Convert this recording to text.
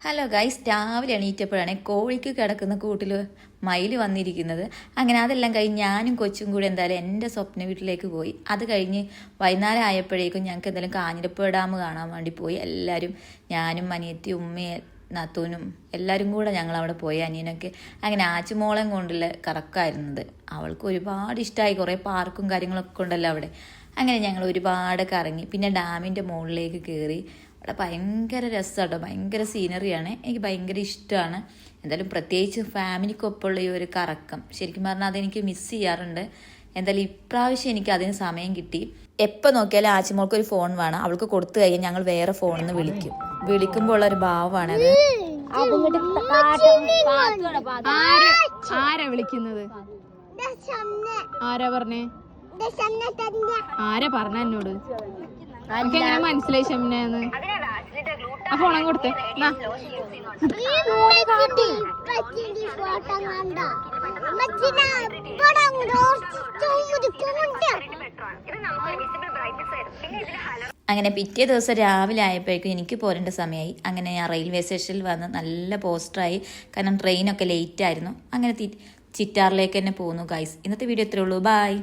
Hello guys, രാവിലെ എണീറ്റപ്പോഴാണ് കോഴിക്ക് കിടക്കുന്ന കൂട്ടിൽ മയിൽ വന്നിരിക്കുന്നത്. അങ്ങനെ അതെല്ലാം കഴിഞ്ഞ് ഞാനും കൊച്ചും കൂടി എന്തായാലും എൻ്റെ സ്വപ്ന വീട്ടിലേക്ക് പോയി. അത് കഴിഞ്ഞ് വൈകുന്നേരം ആയപ്പോഴേക്കും ഞങ്ങൾക്ക് എന്തായാലും കാഞ്ഞിരപ്പുഴ ഡാം കാണാൻ വേണ്ടി പോയി. എല്ലാവരും, ഞാനും അനിയത്തി, ഉമ്മയും നാത്തൂനും എല്ലാവരും കൂടെ ഞങ്ങൾ അവിടെ പോയി. അനിയനൊക്കെ അങ്ങനെ ആച്ചുമോളം കൊണ്ടുള്ള കറക്കമായിരുന്നത്. അവൾക്ക് ഒരുപാട് ഇഷ്ടമായി. കുറേ പാർക്കും കാര്യങ്ങളൊക്കെ ഉണ്ടല്ലോ അവിടെ. അങ്ങനെ ഞങ്ങൾ ഒരുപാട് കറങ്ങി. പിന്നെ ഡാമിൻ്റെ മുകളിലേക്ക് കയറി. അവിടെ ഭയങ്കര രസമാണ്, ഭയങ്കര സീനറിയാണ്. എനിക്ക് ഭയങ്കര ഇഷ്ടമാണ്. എന്തായാലും പ്രത്യേകിച്ച് ഫാമിലിക്കൊപ്പമുള്ള ഈ ഒരു കറക്കം ശരിക്കും പറഞ്ഞാൽ അതെനിക്ക് മിസ് ചെയ്യാറുണ്ട്. എന്തായാലും ഇപ്രാവശ്യം എനിക്ക് അതിന് സമയം കിട്ടി. എപ്പോൾ നോക്കിയാലും ആച്ചിമോൾക്ക് ഒരു ഫോൺ വേണം. അവൾക്ക് കൊടുത്തു കഴിഞ്ഞാൽ ഞങ്ങൾ വേറെ ഫോണിൽ നിന്ന് വിളിക്കുമ്പോൾ ഉള്ള ഒരു ഭാവമാണത്. ആരാ വിളിക്കുന്നത്? ആരാ പറഞ്ഞേ? ആരാ പറഞ്ഞ എന്നോട്? എങ്ങനെ മനസ്സിലായി ഷംനന്ന്? ആ ഫോണം കൊടുത്തേ. അങ്ങനെ പിറ്റേ ദിവസം രാവിലെ ആയപ്പോഴേക്കും എനിക്ക് പോരേണ്ട സമയമായി. അങ്ങനെ ഞാൻ റെയിൽവേ സ്റ്റേഷനിൽ വന്ന് നല്ല പോസ്റ്ററായി. കാരണം ട്രെയിനൊക്കെ ലേറ്റ് ആയിരുന്നു. അങ്ങനെ ചിറ്റാറിലേക്ക് തന്നെ പോകുന്നു ഗൈസ്. ഇന്നത്തെ വീഡിയോ ഇത്രേ ഉള്ളൂ. ബൈ.